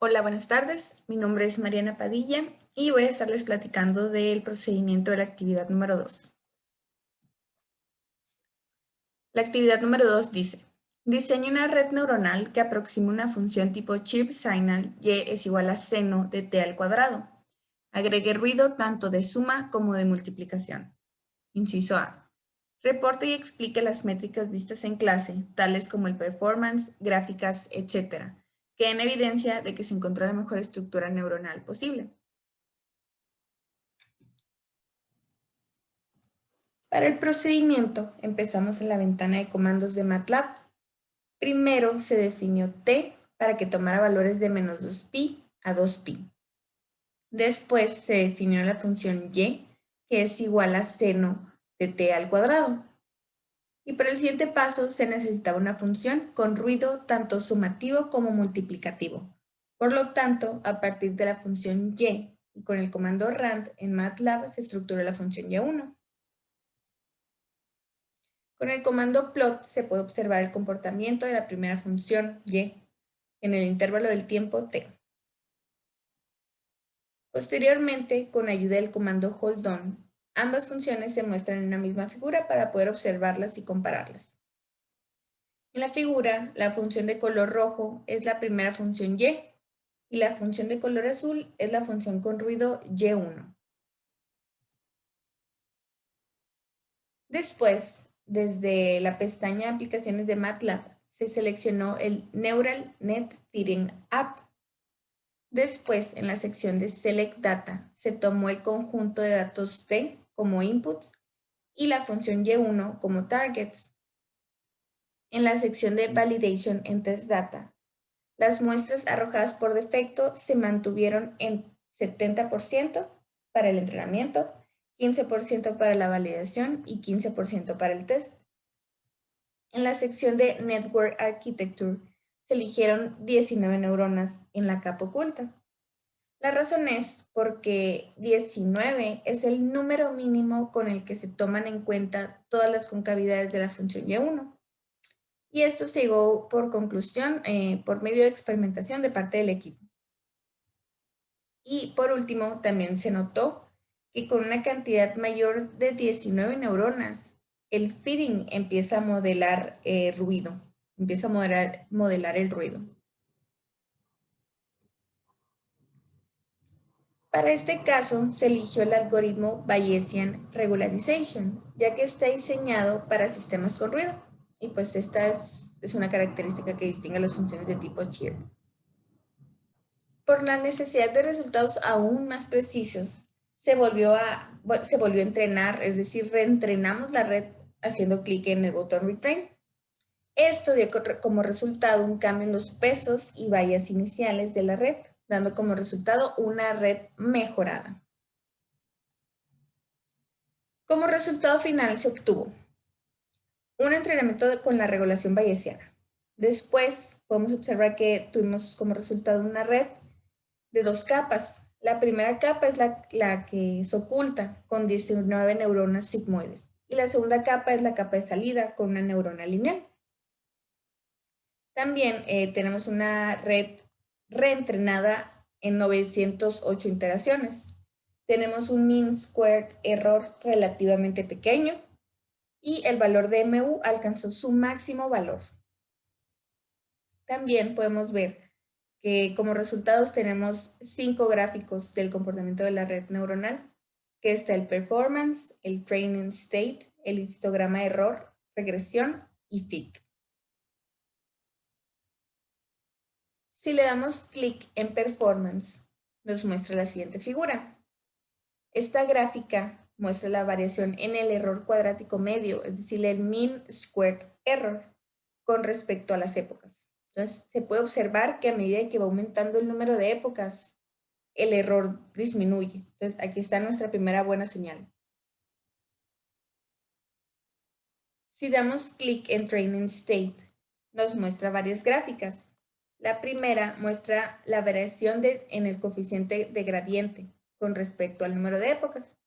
Hola, buenas tardes. Mi nombre es Mariana Padilla y voy a estarles platicando del procedimiento de la actividad número 2. La actividad número 2 dice, diseñe una red neuronal que aproxime una función tipo chirp signal y es igual a seno de t al cuadrado. Agregue ruido tanto de suma como de multiplicación. Inciso A. Reporte y explique las métricas vistas en clase, tales como el performance, gráficas, etc., que den evidencia de que se encontró la mejor estructura neuronal posible. Para el procedimiento, empezamos en la ventana de comandos de MATLAB. Primero se definió t para que tomara valores de menos 2pi a 2pi. Después se definió la función y, que es igual a seno de t al cuadrado. Y para el siguiente paso se necesitaba una función con ruido tanto sumativo como multiplicativo. Por lo tanto, a partir de la función y con el comando rand en MATLAB se estructuró la función y1. Con el comando plot se puede observar el comportamiento de la primera función y en el intervalo del tiempo t. Posteriormente, con ayuda del comando hold on, ambas funciones se muestran en una misma figura para poder observarlas y compararlas. En la figura, la función de color rojo es la primera función y la función de color azul es la función con ruido y1. Después, desde la pestaña Aplicaciones de MATLAB, se seleccionó el Neural Net Fitting App. Después, en la sección de Select Data, se tomó el conjunto de datos T como inputs y la función y1 como targets. En la sección de Validation en Test Data, las muestras arrojadas por defecto se mantuvieron en 70% para el entrenamiento, 15% para la validación y 15% para el test. En la sección de Network Architecture se eligieron 19 neuronas en la capa oculta. La razón es porque 19 es el número mínimo con el que se toman en cuenta todas las concavidades de la función y1. Y esto se llegó por conclusión por medio de experimentación de parte del equipo. Y por último, también se notó que con una cantidad mayor de 19 neuronas, el fitting empieza a modelar ruido, empieza a modelar el ruido. Para este caso, se eligió el algoritmo Bayesian Regularization, ya que está diseñado para sistemas con ruido. Y pues esta es una característica que distingue a las funciones de tipo chirp. Por la necesidad de resultados aún más precisos, se volvió a entrenar, es decir, reentrenamos la red haciendo clic en el botón Retrain. Esto dio como resultado un cambio en los pesos y vallas iniciales de la red, dando como resultado una red mejorada. Como resultado final se obtuvo un entrenamiento con la regulación bayesiana. Después podemos observar que tuvimos como resultado una red de 2 capas. La primera capa es la que se oculta con 19 neuronas sigmoides y la segunda capa es la capa de salida con una neurona lineal. También tenemos una red reentrenada en 908 iteraciones. Tenemos un mean squared error relativamente pequeño y el valor de MU alcanzó su máximo valor. También podemos ver que como resultados tenemos 5 gráficos del comportamiento de la red neuronal, que está el performance, el training state, el histograma error, regresión y fit. Si le damos clic en performance, nos muestra la siguiente figura. Esta gráfica muestra la variación en el error cuadrático medio, es decir, el mean squared error, con respecto a las épocas. Entonces, se puede observar que a medida que va aumentando el número de épocas, el error disminuye. Entonces, aquí está nuestra primera buena señal. Si damos clic en Training State, nos muestra varias gráficas. La primera muestra la variación en el coeficiente de gradiente con respecto al número de épocas.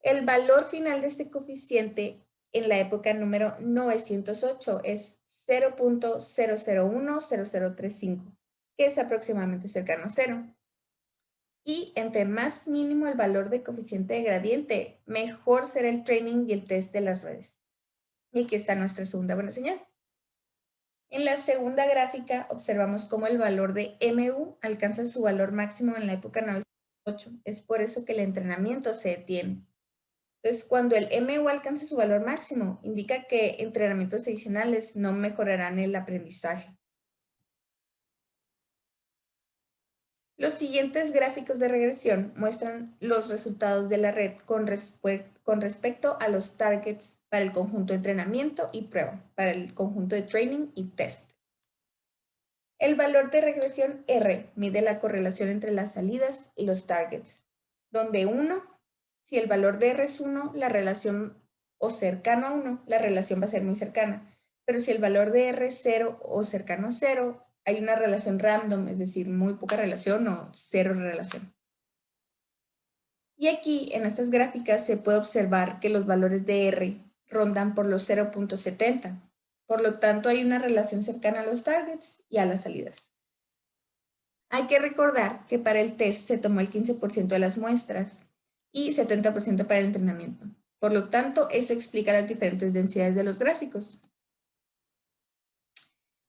El valor final de este coeficiente en la época número 908 es 0.001035. que es aproximadamente cercano a 0. Y entre más mínimo el valor de coeficiente de gradiente, mejor será el training y el test de las redes. Y aquí está nuestra segunda buena señal. En la segunda gráfica observamos cómo el valor de MU alcanza su valor máximo en la época 908. Es por eso que el entrenamiento se detiene. Entonces, cuando el MU alcance su valor máximo, indica que entrenamientos adicionales no mejorarán el aprendizaje. Los siguientes gráficos de regresión muestran los resultados de la red con respecto a los targets para el conjunto de entrenamiento y prueba, para el conjunto de training y test. El valor de regresión R mide la correlación entre las salidas y los targets, donde 1, si el valor de R es 1, la relación o cercano a 1, la relación va a ser muy cercana. Pero si el valor de R es 0 o cercano a 0, hay una relación random, es decir, muy poca relación o 0 relación. Y aquí, en estas gráficas, se puede observar que los valores de R rondan por los 0.70. Por lo tanto, hay una relación cercana a los targets y a las salidas. Hay que recordar que para el test se tomó el 15% de las muestras y 70% para el entrenamiento. Por lo tanto, eso explica las diferentes densidades de los gráficos.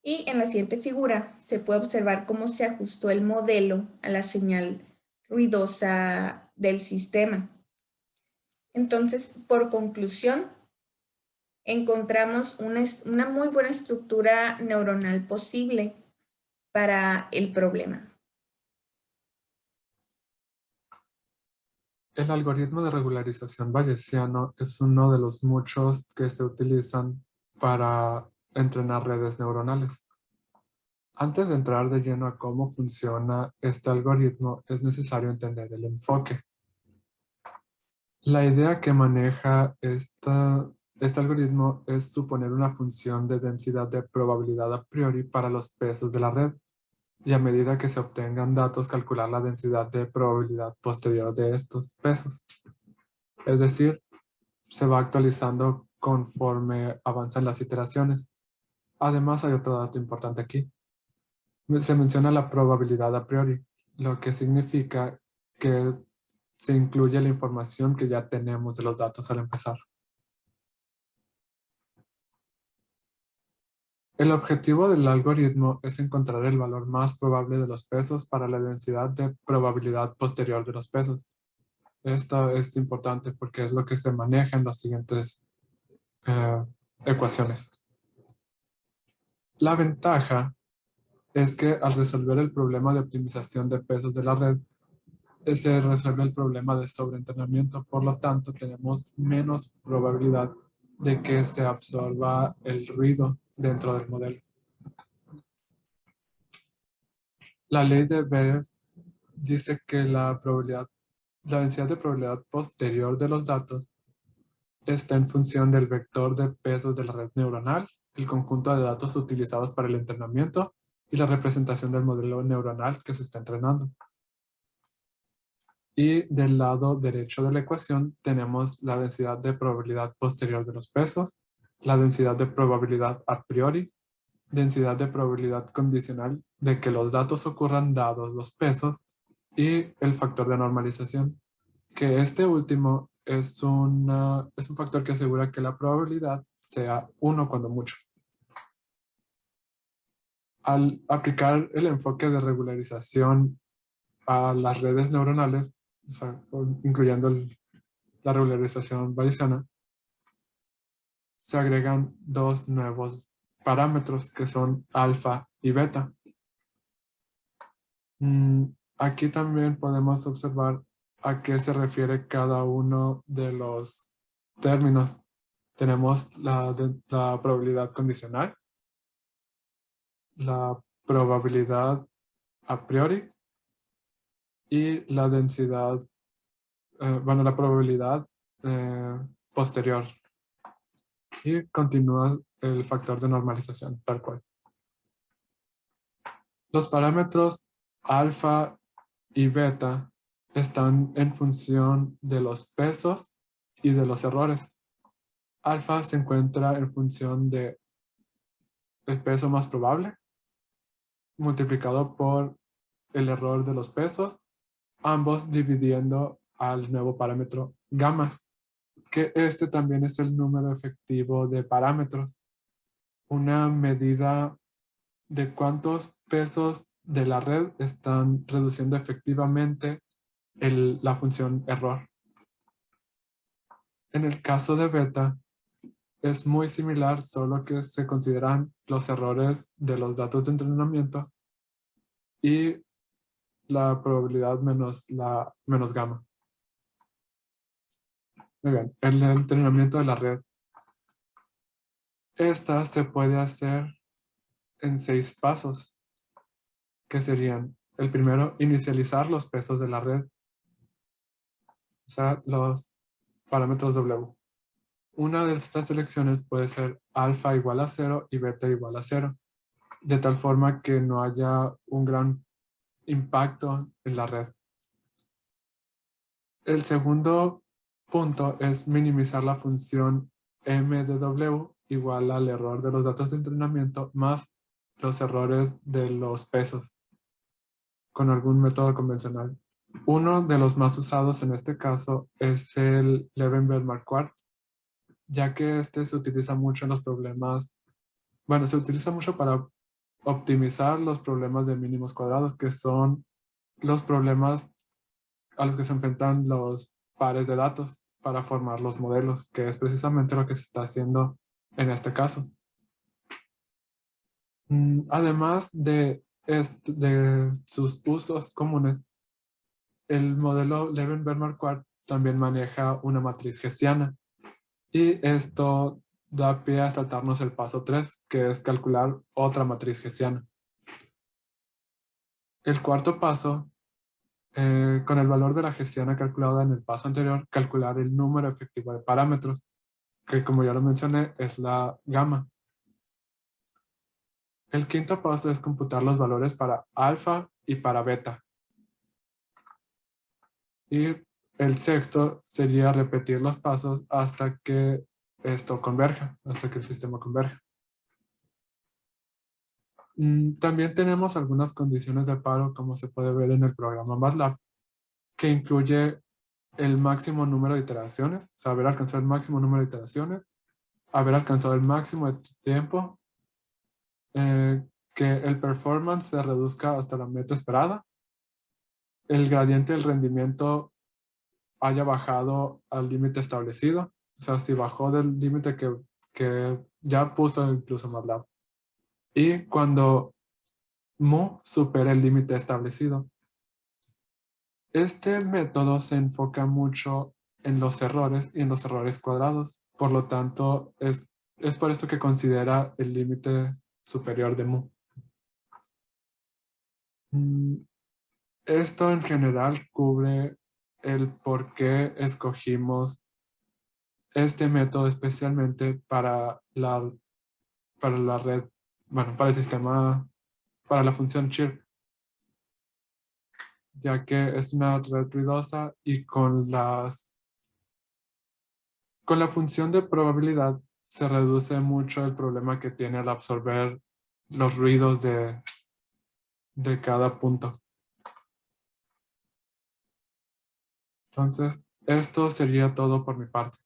Y en la siguiente figura se puede observar cómo se ajustó el modelo a la señal ruidosa del sistema. Entonces, por conclusión, encontramos una muy buena estructura neuronal posible para el problema. El algoritmo de regularización bayesiano es uno de los muchos que se utilizan para entrenar redes neuronales. Antes de entrar de lleno a cómo funciona este algoritmo, es necesario entender el enfoque. La idea que maneja este algoritmo es suponer una función de densidad de probabilidad a priori para los pesos de la red, y a medida que se obtengan datos, calcular la densidad de probabilidad posterior de estos pesos. Es decir, se va actualizando conforme avanzan las iteraciones. Además, hay otro dato importante aquí. Se menciona la probabilidad a priori, lo que significa que se incluye la información que ya tenemos de los datos al empezar. El objetivo del algoritmo es encontrar el valor más probable de los pesos para la densidad de probabilidad posterior de los pesos. Esto es importante porque es lo que se maneja en las siguientes ecuaciones. La ventaja es que al resolver el problema de optimización de pesos de la red, se resuelve el problema de sobreentrenamiento. Por lo tanto, tenemos menos probabilidad de que se absorba el ruido dentro del modelo. La ley de Bayes dice que la densidad de probabilidad posterior de los datos está en función del vector de pesos de la red neuronal, el conjunto de datos utilizados para el entrenamiento y la representación del modelo neuronal que se está entrenando. Y del lado derecho de la ecuación tenemos la densidad de probabilidad posterior de los pesos, la densidad de probabilidad a priori, densidad de probabilidad condicional de que los datos ocurran dados los pesos y el factor de normalización, que este último es un factor que asegura que la probabilidad sea 1 cuando mucho. Al aplicar el enfoque de regularización a las redes neuronales, o sea, incluyendo la regularización bayesiana, se agregan dos nuevos parámetros que son alfa y beta. Aquí también podemos observar a qué se refiere cada uno de los términos. Tenemos la probabilidad condicional, la probabilidad a priori y la densidad, la probabilidad posterior. Y continúa el factor de normalización, tal cual. Los parámetros alfa y beta están en función de los pesos y de los errores. Alfa se encuentra en función de el peso más probable, multiplicado por el error de los pesos, ambos dividiendo al nuevo parámetro gamma, que este también es el número efectivo de parámetros, una medida de cuántos pesos de la red están reduciendo efectivamente la función error. En el caso de beta, es muy similar, solo que se consideran los errores de los datos de entrenamiento y la probabilidad menos gamma. Muy bien, el entrenamiento de la red. Esta se puede hacer en 6 pasos, que serían: el primero, inicializar los pesos de la red, o sea, los parámetros W. Una de estas selecciones puede ser alfa igual a 0 y beta igual a 0, de tal forma que no haya un gran impacto en la red. El segundo punto es minimizar la función m de W igual al error de los datos de entrenamiento más los errores de los pesos con algún método convencional. Uno de los más usados en este caso es el Levenberg-Marquardt, ya que este se utiliza mucho en los problemas, bueno, se utiliza mucho para optimizar los problemas de mínimos cuadrados, que son los problemas a los que se enfrentan los pares de datos para formar los modelos, que es precisamente lo que se está haciendo en este caso. Además de sus usos comunes, el modelo Levenberg-Marquardt también maneja una matriz hessiana, y esto da pie a saltarnos el paso 3, que es calcular otra matriz hessiana. El cuarto paso, con el valor de la hessiana calculada en el paso anterior, calcular el número efectivo de parámetros, que como ya lo mencioné es la gamma. El quinto paso es computar los valores para alfa y para beta. Y el sexto sería repetir los pasos hasta que esto converja, hasta que el sistema converja. También tenemos algunas condiciones de paro, como se puede ver en el programa MATLAB, que incluye el máximo número de iteraciones, o sea, haber alcanzado el máximo número de iteraciones, haber alcanzado el máximo de tiempo, que el performance se reduzca hasta la meta esperada, el gradiente del rendimiento haya bajado al límite establecido, o sea, si bajó del límite que ya puso incluso MATLAB, y cuando mu supera el límite establecido. Este método se enfoca mucho en los errores y en los errores cuadrados. Por lo tanto, es por esto que considera el límite superior de mu. Esto en general cubre el por qué escogimos este método especialmente para la red, bueno, para el sistema, para la función chirp, ya que es una red ruidosa y con la función de probabilidad se reduce mucho el problema que tiene al absorber los ruidos de cada punto. Entonces, esto sería todo por mi parte.